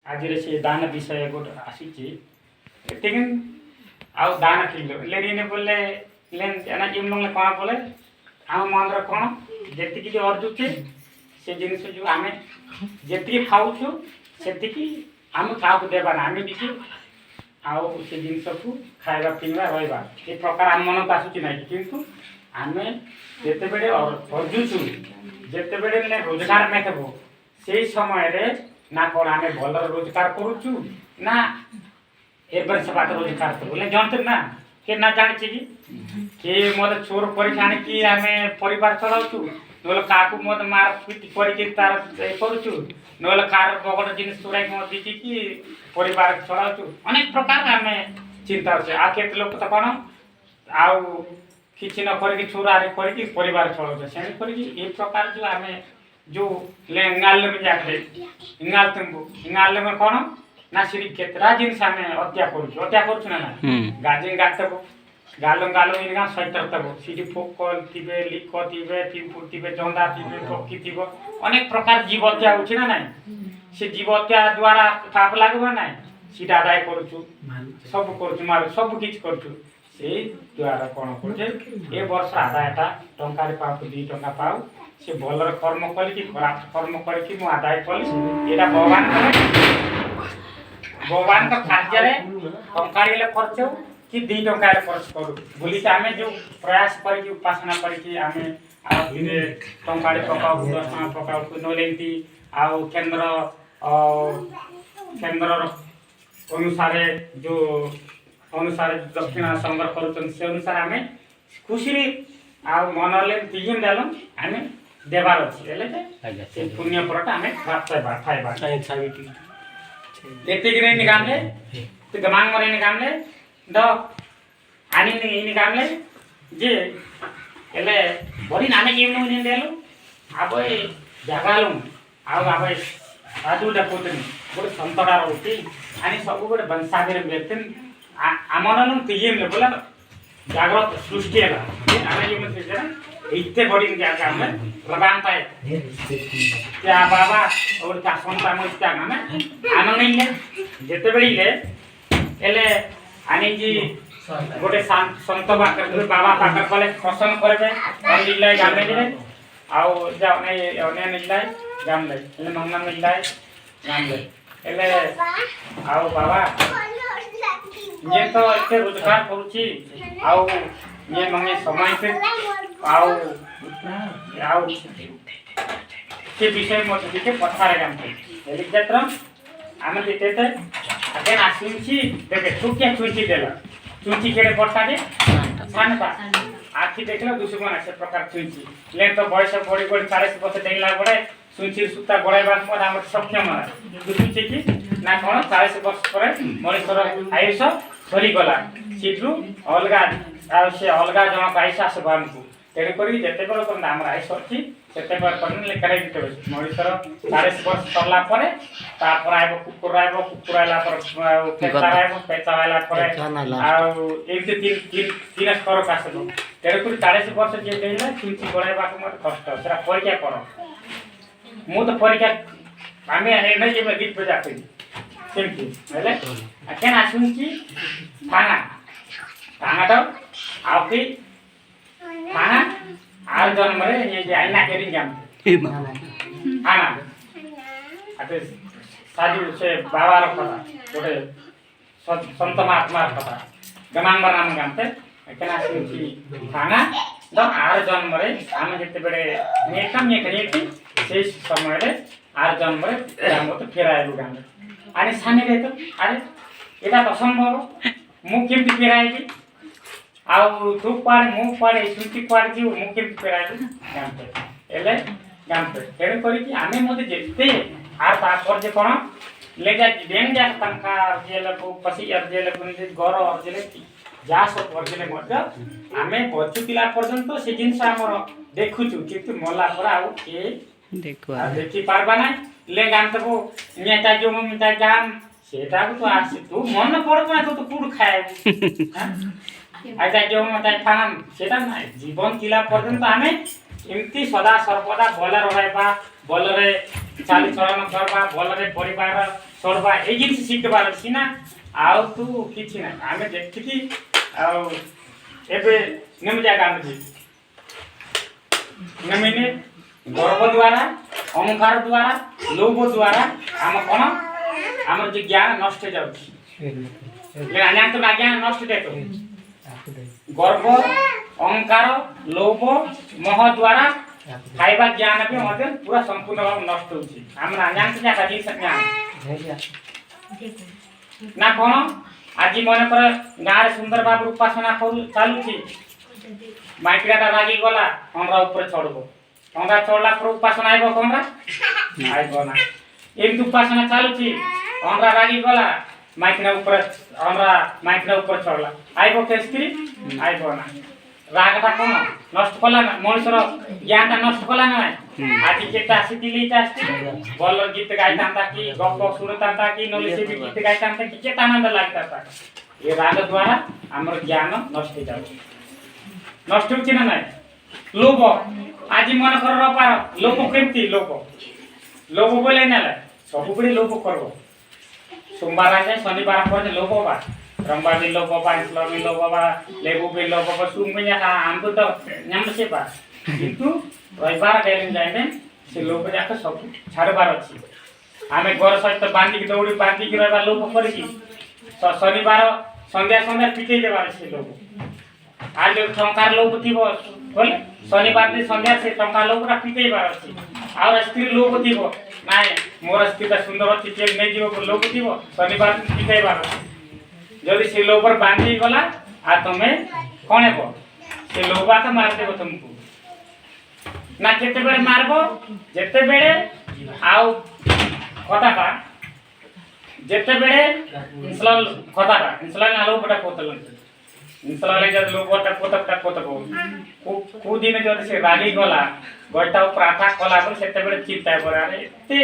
आज से दान विषय गोटे आसी आउ दान ठीक लेने बोले लेन कौन बोले आम मन कौन जी अर्जुचे से जिनस जो आम जी खाऊ से आम क्या देवाना आम भी आउ से जिनस को खावा पीवा रहा ये प्रकार आम मन को आसूँ ना कि आम जिते अर्जुचु जिते रोजगार नहीं थो से समय ना कौन आम भल रोजगार करुचु ना एवं से बात रोजगार करूँ जानते ना के ना जानी कि मत चोर कर आम परिवार चलाऊँ ना क्या मत मार पीट करुचु ना कार बगड़ जिन चोरा बिकी परिवार चलाऊँ अनेक प्रकार आम चिंता अच्छे आ के लोक तो कौन आउ कि न कर चोरारी कर परिवार चलाऊँ से ये प्रकार जो आम जो इंगाल में जाते इंगाल में कौन ना सी केतरा जिनस आम हत्या करुँ ना गाजे गातब गाल गाल इन सैतर तब सी पोकल थे लिक थे पिंपुर थे जंदा थे पक्षी थी अनेक प्रकार जीव हत्या हो ना से जीव हत्या द्वारा पाप लगे ना सीटा आदाय करुँ सब कर मार सब किसी करुँ से द्वारा कौन कर वर्ष आदायटा टंकार पाऊ 2 टंका पाऊ से भलर कर्म करी खराब कर्म करी आदाय कली यहाँ भगवान कार्य टंकार खर्च कि 2 टंका खर्च करूँ बोली आम जो प्रयास कर उपासना करें टंका पकाऊ 10 टका पकाऊ नौलेंती आउ केन्द्र केन्द्र अनुसार जो अनुसार दक्षिणा संग्रह कर से अनुसार आम खुशी आउ मनले तीन देल आम देवार अच्छे पुण्य फलटा आम खाइबा ये निकामले तो गमांग मरे निकामले द आनी निकामले जे एले बड़ी नामे केम न देलु आबे जगालु आब साधुटा पुतनी गोटे संतरा रोटी आनी सब गोटे वंशागर व्यक्ति आमन तीन बोला जागृत सृष्टि है इतने बड़ी आम लगान पाए क्या बाबा और क्या संता मुझा आम आम नहीं जिते बड़े एले आनी जी गोटे सत बाबा पाकर कले पसंद करेंगे गाम आउ जाए गाम मंगना मिलता है गाम आउ बाबा ये तो इतने रोजगार करुच्ची आउ ये मंगे समय से आउ आउ से विषय मत दिखे पथारे गाम हेलीकॉप्टर आम देते थे अगेन आसुची देखे छुटिया छुंची देला छुंची केड़े पड़ता के सानपा आखि देखला दुश्मन से प्रकार छुंची ले तो बयस बड़ी बड़ी 40 वर्ष देला बड़े छुंची सूता गड़ाइबा मत हम सक्षम दुसुची कि ना कोन 40 वर्ष पर मनुष्यर आयुष सरी गला सीठू अलगा से अलगा जन आयुष आसब आमको तेणुक जिते बल आम आयुष अच्छी से मनुष्यर 40 वर्ष सरला आब कुकुर आइला पेचा आइला एमती 3 स्तर आसब तेणुक 40 वर्ष जी देला चुंची गड़ाइबा मत कष्ट से परीक्षा कर मु तो परीक्षा आम नहीं गीत बजाते सेमती क्या आसुची थाना थाना तो आपकी थाना आर जन्म रे आईना केरी जाम थाना अते साधु से बाबा कथा गोटे संत महात्मा कथा गमांबर नाम गामते क्या आसुची थाना तो आर जन्म रे आम जिते बड़े नेकम नेकनेटी से समय रे आर जन्म रे गाम तो फेराइलु गाम आने साने रे तो अरे एटा तो असंभव मु केमती फेराइबी आउ तू पाड़े मु पाड़े सुनती पाड़ जीव मु केमती फेराइबी गामते एले गामते तेणु करी आमे मते जेते आर तापर जे कोन ले जा बेन जा तंका जेले को पसी अर जेले को घर अर जेले जा सब अर जेले मते आमे बचुतिला पर्यंत से जिंस हमर देखुछु किंतु मला पर आउ ए देखि पारबा ना ले गामते को नेता जो ममिता गाम सेटा तो आसी तू मन पड़बा तो कुड़ खाए अच्छा जो मत थाना सेटा ना जीवन किला पर्यंत आमे एमती सदा सर्वदा भले रहबा भले चालीचलन करबा भले परिवार चलबा ए जिनिस शिखबार अछि ना आउ तू किछि ना आमे देखि आउ एबे नेम जागा अछि नेमिने गर्व द्वारा अहंकार द्वारा लोभ द्वारा आम कोन आम जे ज्ञान नष्ट जाउछि ले आज्ञा तो ज्ञान नष्ट देखो गर्व अहंकार लोभ मोह द्वारा खाइबा ज्ञान भी मते पूरा संपूर्ण भाव नष्ट होछि हमरा ज्ञान से जाका जी ज्ञान ना कोन आज मन कर गार सुंदर बाबू उपासना करू चालू छी माइकराटा रागी गला हमरा ऊपर चढ़बो हमरा चढ़ला पर उपासना आइबो हमरा आइबो ना एम उपासना चालू छी हमरा रागी गला माइकरा ऊपर हमरा माइकरा ऊपर चढ़ला आइबो केस्त्री आइबो ना रागटा कोन नष्ट कला ना मनुष्यर ज्ञानटा नष्ट कला ना आज जेटा सितिलीटा आस्ति बोल गीत गाइतांता कि गप सुनतांता कि नले से गीत गाइतांता कि केटा आनंद लागतांता ये राग द्वारा हमर ज्ञान नष्ट जाउ नष्ट होछि ना नाही लोभ आज मन कर रपार लोभ केमती लोभ बोले ना सब बड़ी लोभ करबो सोमवार आ जाए शनिवार पर लोभ बा रंबा भी लोभ बा इसलो भी लोभ बा लेबू भी लोभ बा सुम में हम तो नाम से बा किंतु रविवार गेलिन जाइने से लोभ जाक सब छाड़बार अछि आमे घर सहित बांधी के दौड़ी बांधी के रहबा लोभ करी शनिवार संध्या संध्या पिटे देबार छै लोभ आज टंकार लोभ थिबो बोले शनिवार दिन संध्या से टंका लोभरा पिटेबार अछि और स्त्री लोभ थिबो नाय मोर स्त्री सुंदर अछि तेल नै जीवो लोभ थिबो शनिवार दिन पिटेबार जदि से लोभर बांधी गला आ तमे कोन हेबो से लोभा तो मार देबो तुमको ना केते बेले मारबो जेते बेले आउ कथाटा जेते बेले इंसलाल कथाटा इंसलाल आलो बटा कोतल इंसलाल जद लोभटा कोतकटा कोतको को दिन जद से रागी गला गटा प्राथा कला पर सेते बेले चिंता परे अरे एते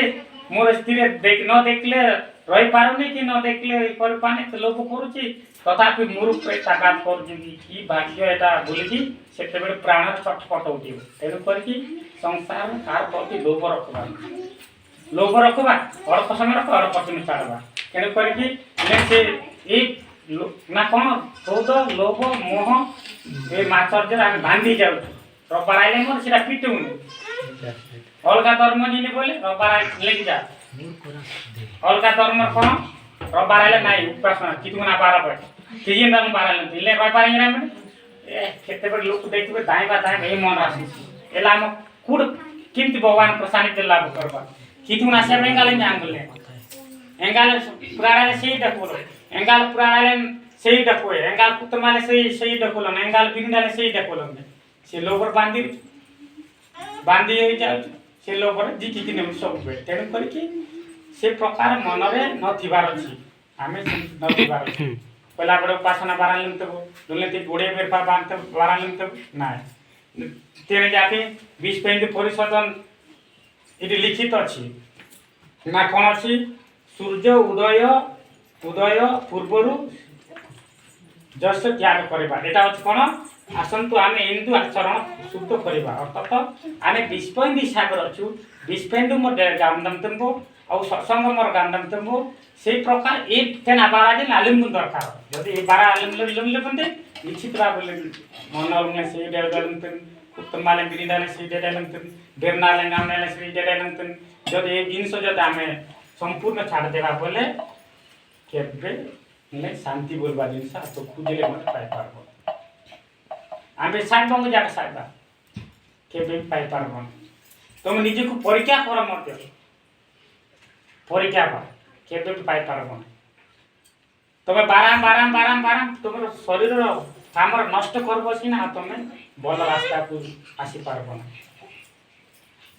मोर स्त्री देख न देखले रही पारुनी कि न देखले कर पानी तो लोभ करूची तथापि मूर्ख पे ताकात करूची की भाग्य एटा बोलिकी सेते बेले प्राण छटपट होतिबो तेनु करकी संसार कार प्रति लोभ रखबा और समय रख और पश्चिम छाड़बा तेनु करकी से ए ना कोन क्रोध लोभ मोह ए माचर्य हम बांधी जाउ रबार आइले मोर सेटा पिटुनी अलगा धर्म जिने बोले रबार लेगी जा अलगा धर्म कोन रबार आइले नाइ उपासना कितुना 12 बजे तीन दिन 12 ले ले रबार इंगरा में ए केते बड लोक देखबे दाइबा दाइ ए मन रासी एला हम कुड किंत भगवान प्रसानित लाभ करबा कितुना से बेंगाल में आंगले एंगाल पुराड़ाले सेही डकोलो एंगाल पुराड़ाले सेही डकोए एंगाल पुत्रमाले सेही डकोलो एंगाल बिंदाले सेही डकोलो से लोबर बांधी हो जाउ से लोबर जिति किने सब बे तेनु करकी से प्रकार मनरे न थिबार अछि आमे न थिबार अछि पहला बड़ उपासना बारालम तो दुलती गोड़े बेर पा बांध बारालम तो ना तेने जाके 20 पेंड परिशोधन इति लिखित अछि ना कोन अछि सूर्य उदय पूर्वरु जस त्याग करबा एटा अछि कोन आसंतु आमे हिंदू आचरण शुद्ध करबा अर्थात आमे 20 पेंड हिसाब रछु 20 पेंड मोर गामदम तंबो और सत्संग मोर गामदम तंबो से प्रकार एक तेना बारा दिन आलिम दरकार यदि बारा आलिम ले बंदे निश्चित भाबले मनोल में से डेवलपमेंट उत्तमाले बिरिदाले से डेवलपमेंट बेरनाले गामनाले से डेवलपमेंट जदि ए जिंस जदि आमे संपूर्ण छाड़ देबा बोले केबे ने शांति बोलबा जिंस तो खुजले मत पाइ पारबो आमे साइबंग जाक साइबा केबे पाइ पारबो तुम निजे को परीक्षा कर मत परीक्षा पर केबे पाइ पारबो तमे बाराम तुम शरीर हमर नष्ट करबो सिना तमे बल रास्ता को आसी पारबो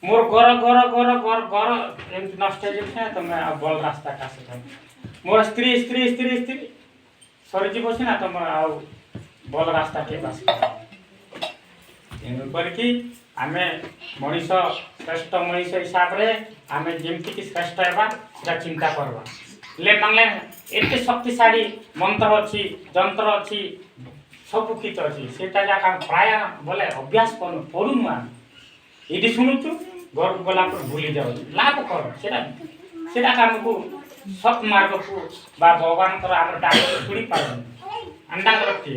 मोर गर एम नष्ट जे तमे बल रास्ता कासे मोर स्त्री सरी बसी ना तुम बल रास्ता के बास करके आमे मनीष श्रेष्ठ मनीष हिसाब रे आमे जेमति कि श्रेष्ठ हेबा सेटा चिंता करबा ले मांगले एते शक्तिशाली मंत्र अछि जंत्र अछि सब किछ अछि सेटा जा काम प्राय बोले अभ्यास पढुनु ଏଠି ଶୁଣୁଛୁ ଘରକୁ ଗଲା ପରେ ଭୁଲି ଯାଉଛୁ ଲାଭ କର ସେଟା ଆମକୁ ସତ୍ ମାର୍ଗକୁ ବା ଭଗବାନଙ୍କର ଆମର ଡାକକୁ ଶୁଣି ପାରୁନି अंडांग रखती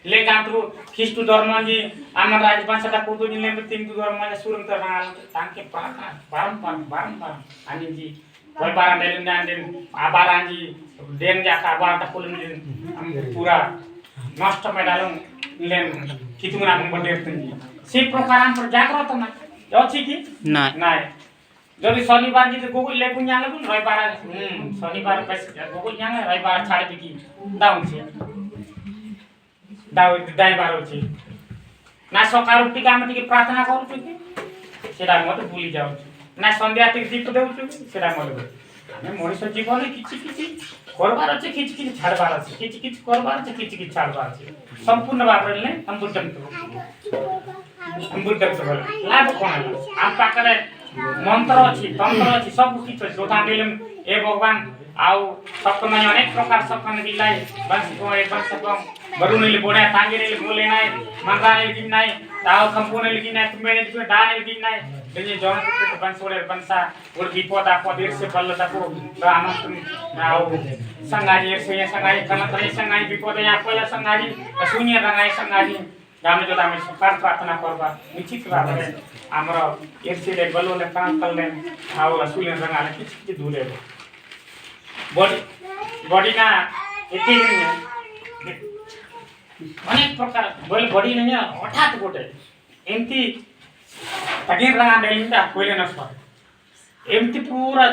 ले गांतु ख्रिस्ट धर्म जी आम राजवंशटा पुदु जिले में हिंदू धर्म में सुरंग तरंगाल तांके बारंबार आनी जी कोई बारा देलिन दिन आबारा जी देन जा का आबारा पुलिन हम पूरा नष्ट में डालूं लेन कितुना हम बदे जी से प्रकार हम पर जागृत ना अछि की ना যদি শনিবার যদি গুগল লেবু ஞால বুন রবিবার শনিবার গুগল ஞালে রবিবার ছাড় দিকি দাউছে দাইবার হচ্ছে না সকাল উঠিকে আমি টিকে প্রার্থনা করুଛୁ কি সেটা মতে ভুলি যাଉଛି না সন্ধ্যা টিকে দীপ দেউଛୁ সেটা মতে আমি মଣିଷ জীবনে কিছু কিছু করবার আছে কিছু কিছু ছাড়বার আছে কিছু কিছু করবার আছে কিছু কিছু ছাড়বার আছে সম্পূর্ণ ভাবে নেই हम बुद्धम तो लाभ कोन हम पाकरे मंत्र अछि तंत्र अछि सब किछ जोता देलम ए भगवान आउ सपना अनेक प्रकार सपना दिलाई बस को एक बार सपन बरुनेले बोडा तांगेले बोले नाय मंगाले कि नाय ताव कंपोने कि नाय तुम्हें जो डाले कि नाय देजे जन तो बंसोरे बंसा और विपद आपद से बल्ल तको राम आउ संगाजी से संगाजी कना तरे संगाजी विपद या पला संगाजी शून्य रंगाई संगाजी गामे जो दामे सकार प्रार्थना करबा निश्चित भाबरे हमर एरसीले बलोले काम करले आउ रसूल रंगाले किछ दूरे बॉडी ना एते अनेक प्रकार बोल बॉडी नहीं हठात गोटे एमती तगीर रंगा देलिंदा कोइले न सर एमती पूरा